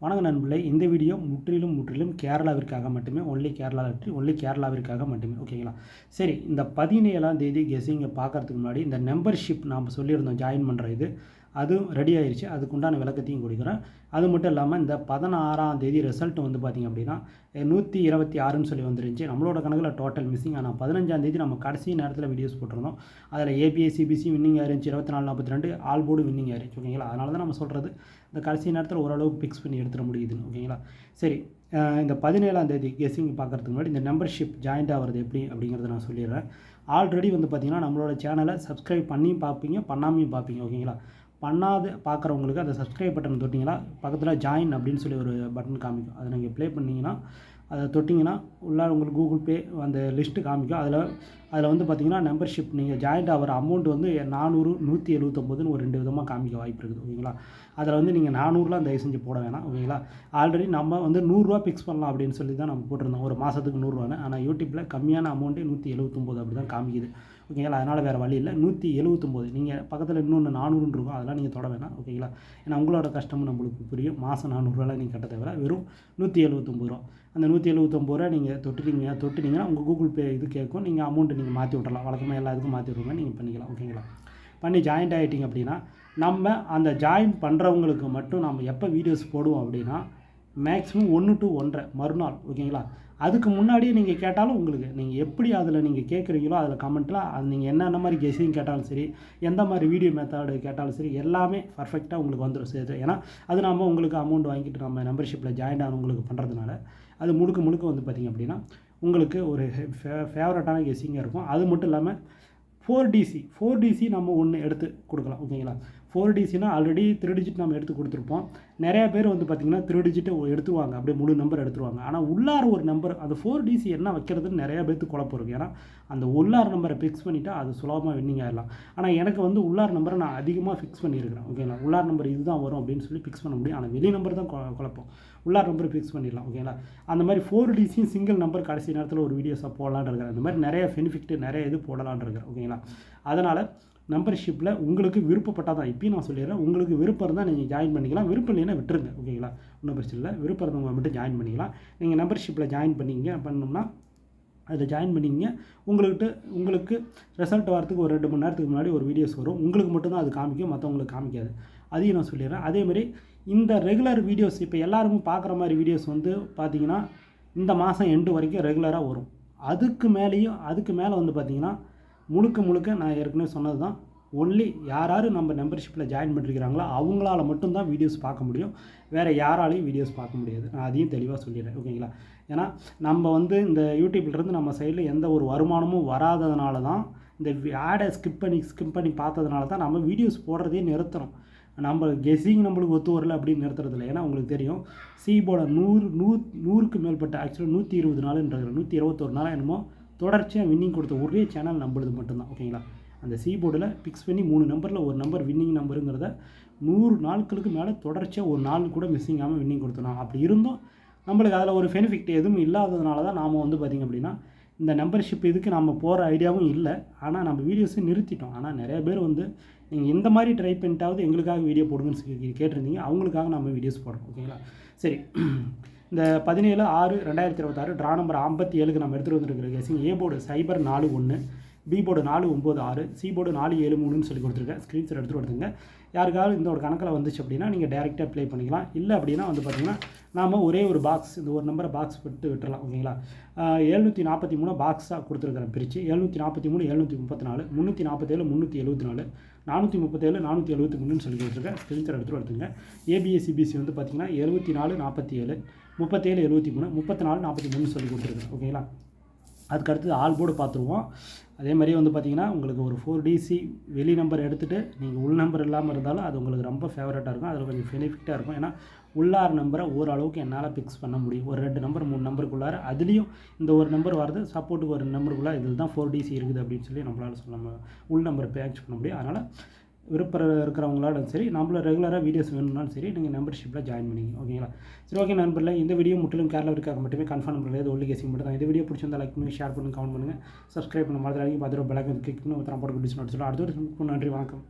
வணக்கம் நண்பர்களே, இந்த வீடியோ முற்றிலும் கேரளாவிற்காக மட்டுமே, ஒன்லி கேரளாவிற்காக மட்டுமே. ஓகேங்களா? சரி, இந்த 17ஆம் தேதி கெஸ்ஸிங்கை பார்க்கறதுக்கு முன்னாடி இந்த மெம்பர்ஷிப் நாம் சொல்லியிருந்தோம் ஜாயின் பண்ணுற இது, அதுவும் ரெடி ஆயிடுச்சு. அதுக்குண்டான விளக்கத்தையும் கொடுக்குறேன். அது மட்டும் இல்லாமல் இந்த 16ஆம் தேதி ரிசல்ட் வந்து பார்த்திங்க அப்படின்னா 126ன்னு சொல்லி வந்துருந்துச்சு. நம்மளோட கணக்கில் டோட்டல் மிஸ்ஸிங். ஆனால் 15ஆம் தேதி நம்ம கடைசி நேரத்தில் வீடியோஸ் போட்டிருந்தோம். அதில் ஏபிஐ சிபிசி வின்னிங் ஆயிருந்துச்சு 24-42, ஆல் போர்டு வின்னிங் ஆயிருச்சு. ஓகேங்களா? அதனால தான் நம்ம சொல்கிறது இந்த கடைசி நேரத்தில் ஓரளவுக்கு பிக்ஸ் பண்ணி எடுத்துட முடியுதுன்னு. ஓகேங்களா? சரி, இந்த 17ஆம் தேதி கெஸ்ஸிங் பார்க்குறதுக்கு முன்னாடி இந்த மெம்பர்ஷிப் ஜாயின்ட் ஆகிறது எப்படி அப்படிங்கிறத நான் சொல்லிடுறேன். ஆல்ரெடி வந்து பார்த்திங்கன்னா நம்மளோட சேனலை சப்ஸ்கிரைப் பண்ணியும் பார்ப்பீங்க, பண்ணாமையும் பார்ப்பீங்க. ஓகேங்களா? பண்ணாது பார்க்குறவங்களுக்கு அந்த சப்ஸ்கிரைப் பட்டன் தொட்டிங்கன்னா பக்கத்தில் ஜாயின் அப்படின்னு சொல்லி ஒரு பட்டன் காமிக்கும். அதை நீங்கள் ப்ளே பண்ணிங்கன்னா அதை தொட்டிங்கன்னா உள்ளே உங்களுக்கு கூகுள் பே அந்த லிஸ்ட்டு காமிக்கும். அதில் வந்து பார்த்திங்கன்னா மெம்பர்ஷிப் நீங்கள் ஜாயின்ட் ஆகிற அமௌண்ட் வந்து 400, 179ன்னு ஒரு 2 விதமாக காமிக்க வாய்ப்பு இருக்குது. ஓகேங்களா? அதில் வந்து நீங்கள் 400லாம் தயவு செஞ்சு போட வேணாம். ஓகேங்களா? ஆல்ரெடி நம்ம வந்து 100 ஃபிக்ஸ் பண்ணலாம் அப்படின்னு சொல்லி தான் நம்ம போட்டிருந்தோம், ஒரு மாதத்துக்கு 100. ஆனால் யூடியூப்பில் கம்மியான அமௌண்ட்டே 179 அப்படி தான் காமிக்குது. ஓகேங்களா? அதனால் வேறு வழி இல்லை. 179 நீங்கள் பக்கத்தில் இன்னொன்று 400 இருக்கும், அதெல்லாம் நீங்கள் தொட வேணாம். ஓகேங்களா? ஏன்னா உங்களோட கஷ்டமும் நம்மளுக்கு புரியும். மாதம் 400 நீங்கள் கட்ட தேவை, வெறும் 179 ரூபா. அந்த 179 ரூபா நீங்கள் தொட்டுட்டீங்கன்னா உங்கள் கூகுள் பே இது கேட்கும். நீங்கள் அமௌண்ட்டு நீங்கள் மாற்றி விட்றலாம். வழக்கமாக எல்லா இதுக்கும் மாற்றி விட்ருங்க, நீங்கள் பண்ணிக்கலாம். ஓகேங்களா? பண்ணி ஜாயின்ட் ஆகிட்டிங்க அப்படின்னா நம்ம அந்த ஜாயின் பண்ணுறவங்களுக்கு மட்டும் நம்ம எப்போ வீடியோஸ் போடுவோம் அப்படின்னா மேக்ஸிமம் 1 to 1:30 மறுநாள். ஓகேங்களா? அதுக்கு முன்னாடியே நீங்கள் கேட்டாலும் உங்களுக்கு நீங்கள் எப்படி அதில் நீங்கள் கேட்குறீங்களோ அதில் கமெண்ட்டில் அது நீங்கள் என்னென்ன மாதிரி கெஸ்ஸிங் கேட்டாலும் சரி, எந்த மாதிரி வீடியோ மெத்தடு கேட்டாலும் சரி, எல்லாமே பர்ஃபெக்டாக உங்களுக்கு வந்துடும் சேர்த்து. ஏன்னா அது நம்ம உங்களுக்கு அமௌண்ட் வாங்கிட்டு நம்ம மெம்பர்ஷிப்பில் ஜாயின் ஆனவங்களுக்கு பண்ணுறதுனால அது முழுக்க வந்து பார்த்திங்க அப்படின்னா உங்களுக்கு ஒரு ஃபேவரட்டான கெஸ்ஸிங்காக இருக்கும். அது மட்டும் இல்லாமல் 4DC நம்ம ஒன்று எடுத்து கொடுக்கலாம். ஓகேங்களா? 4DCனா ஆல்ரெடி 3 டிஜிட் நம்ம எடுத்து கொடுத்துருப்போம். நிறையா பேர் வந்து பார்த்திங்கன்னா 3 டிஜிட்டை எடுத்துருவாங்க, அப்படியே முழு நம்பர் எடுத்துருவாங்க. ஆனால் உள்ளார ஒரு நம்பர் அந்த 4DC என்ன வைக்கிறதுன்னு நிறையா பேருக்கு குழப்பம் இருக்குது. ஏன்னா அந்த உள்ளார நம்பரை ஃபிக்ஸ் பண்ணிவிட்டா அது சுலபமாக வின்னிங் ஆகிடலாம். ஆனால் எனக்கு வந்து உள்ளார நம்பரை நான் அதிகமாக ஃபிக்ஸ் பண்ணியிருக்கிறேன். ஓகேங்களா? உள்ளார நம்பர் இதுதான் வரும் அப்படின்னு சொல்லி ஃபிக்ஸ் பண்ண முடியும். ஆனால் வெளி நம்பர் தான் குழப்பம். உள்ளார நம்பர் ஃபிக்ஸ் பண்ணிடலாம். ஓகேங்களா? அந்த மாதிரி 4DC சிங்கிள் நம்பர் கடைசி நேரத்தில் ஒரு வீடியோஸாக போடலான்னு இருக்கிறேன். இந்த மாதிரி நிறைய பெனிஃபிட் நிறைய இது போடலான்னு இருக்கிறேன். ஓகேங்களா? அதனால் மெம்பர்ஷிப்பில் உங்களுக்கு விருப்பப்பட்டால் தான், இப்பயும் நான் சொல்லிடுறேன், உங்களுக்கு விருப்பம் இருந்தால் நீங்கள் ஜாயின் பண்ணிக்கலாம், விருப்பம் இல்லைன்னா விட்டுருங்க. ஓகேங்களா? ஒன்றும் பிரச்சனை இல்லை. விருப்பம் இருந்தவங்க மட்டும் ஜாயின் பண்ணிக்கலாம். நீங்கள் மெம்பர்ஷிப்பில் ஜாயின் பண்ணோம்னா அதில் ஜாயின் பண்ணிங்க. உங்களுக்கு ரிசல்ட் வரத்துக்கு ஒரு 2 மணி நேரத்துக்கு முன்னாடி ஒரு வீடியோஸ் வரும். உங்களுக்கு மட்டும்தான் அது காமிக்கும், மற்றவங்களுக்கு காமிக்காது. அதையும் நான் சொல்லிடுறேன். அதேமாதிரி இந்த ரெகுலர் வீடியோஸ் இப்போ எல்லாருமே பார்க்குற மாதிரி வீடியோஸ் வந்து பார்த்திங்கன்னா இந்த மாதம் எண்டு வரைக்கும் ரெகுலராக வரும். அதுக்கு மேலே வந்து பார்த்திங்கன்னா முழுக்க நான் ஏற்கனவே சொன்னது தான், ஒன்லி யார் நம்ம மெம்பர்ஷிப்பில் ஜாயின் பண்ணிருக்கிறாங்களோ அவங்களால மட்டும்தான் வீடியோஸ் பார்க்க முடியும். வேறு யாராலையும் வீடியோஸ் பார்க்க முடியாது. நான் அதையும் தெளிவாக சொல்லிடுறேன். ஓகேங்களா? ஏன்னா நம்ம வந்து இந்த யூடியூப்லேருந்து நம்ம சைடில் எந்த ஒரு வருமானமும் வராததுனால தான், இந்த ஆடை ஸ்கிப் பண்ணி பார்த்ததுனால தான் நம்ம வீடியோஸ் போடுறதே நிறுத்தணும். நம்ம கெஸ்ஸிங் நம்மளுக்கு ஒத்து வரல அப்படின்னு நிறுத்துறதில்ல. ஏன்னா உங்களுக்கு தெரியும், சீபோட 100க்கு மேற்பட்ட ஆக்சுவலாக 120 நாளுன்றது 121 நாள் என்னமோ தொடர்ச்சியாக வின்னிங் கொடுத்த ஒரே சேனல் நம்மளுது மட்டும்தான். ஓகேங்களா? அந்த சீபோர்டில் ஃபிக்ஸ் பண்ணி 3 நம்பரில் ஒரு நம்பர் வின்னிங் நம்பருங்கிறத 100 நாட்களுக்கு மேலே தொடர்ச்சியாக ஒரு நாள் கூட மிஸ்ஸிங் ஆகாமல் வின்னிங் கொடுத்தோம். அப்படி இருந்தும் நம்மளுக்கு அதில் ஒரு பெனிஃபிட் எதுவும் இல்லாததுனால தான் நாம் வந்து பார்த்திங்க அப்படின்னா இந்த மெம்பர்ஷிப் இதுக்கு நம்ம போகிற ஐடியாவும் இல்லை. ஆனால் நம்ம வீடியோஸை நிறுத்திட்டோம். ஆனால் நிறைய பேர் வந்து நீங்கள் இந்த மாதிரி ட்ரை பண்ணிட்டாவது எங்களுக்காக வீடியோ போடுங்கன்னு கேட்டிருந்தீங்க. அவங்களுக்காக நம்ம வீடியோஸ் போடுறோம். ஓகேங்களா? சரி, இந்த 17/6/2026 ட்ரா நம்பர் 57க்கு நம்ம எடுத்துகிட்டு வந்துருக்கிற கேசிங் ஏ போர்டு சைபர் 41, பி போர்டு 496, சி போர்டு 473ன்னு சொல்லி கொடுத்துருக்கேன். ஸ்க்ரீன்ஷாட் எடுத்துகிட்டு வந்துங்க. யாருக்காவது இந்த ஒரு கணக்கில் வந்துச்சு அப்படின்னா நீங்கள் டேரெக்டாக ப்ளே பண்ணிக்கலாம். இல்லை அப்படின்னா வந்து பார்த்திங்கன்னா நாம் ஒரே ஒரு பாக்ஸ், இந்த ஒரு நம்பரை பாக்ஸ் விட்டுறலாம். ஓகேங்களா? 743 பாக்ஸாக கொடுத்துருக்குறேன் பிரித்து. 743, 734, 347, 374, 437, 473ன்னு சொல்லி கொடுத்துருக்கேன். ஸ்க்ரீன்ஷாட் எடுத்துகிட்டு வந்துங்க. ஏபிஐ சிபிசி வந்து பார்த்திங்கன்னா 74, 47, 37, 73, 34, 43ன்னு சொல்லி கொடுத்துருக்கேன். ஓகேங்களா? அதுக்கடுத்து ஆல் போர்டு பார்த்துருவோம். அதே மாதிரியே வந்து பார்த்திங்கன்னா உங்களுக்கு ஒரு 4DC வெளி நம்பர் எடுத்துகிட்டு நீங்கள் உள் நம்பர் இல்லாமல் இருந்தாலும் அது உங்களுக்கு ரொம்ப ஃபேவரட்டாக இருக்கும். அதில் கொஞ்சம் பெனிஃபிட்டாக இருக்கும். ஏன்னா உள்ளார நம்பரை ஓரளவுக்கு என்னால் ஃபிக்ஸ் பண்ண முடியும். ஒரு 2 நம்பர் 3 நம்பருக்குள்ளார அதுலேயும் இந்த ஒரு நம்பர் வருது, சப்போர்ட்டுக்கு ஒரு நம்பருக்குள்ளே இதில் தான் 4DC இருக்குது அப்படின்னு சொல்லி நம்மளால் நம்ம உள் நம்பரை பேட்ச் பண்ண முடியும். அதனால் விருப்பம் இருக்கிறவங்களாலும் சரி, நம்மள ரெகுலராக வீடியோஸ் வேணும்னாலும் சரி, நீங்கள் மெம்பர்ஷிப்பில் ஜாயின் பண்ணிங்க. ஓகேங்களா? சரி, ஓகே நண்பர்களே, இந்த வீடியோ முற்றிலும் கேரளாவிற்காக மட்டுமே கன்ஃபார்ம் பண்ணுறது ஒன்லி கெஸ்ஸிங் மட்டும் தான். இந்த வீடியோ பிடிச்சிருந்தா லைக் பண்ணுங்கள், ஷேர் பண்ணுங்கள், கமெண்ட் பண்ணுங்கள், சப்ஸ்கிரைப் பண்ண மாதிரி பார்த்துட்டு பெல் ஐக்கான் கிளிக் பண்ணி உத்தரம் போட்டு நோட்டிஸ் அடுத்த ஒரு நன்றி, வணக்கம்.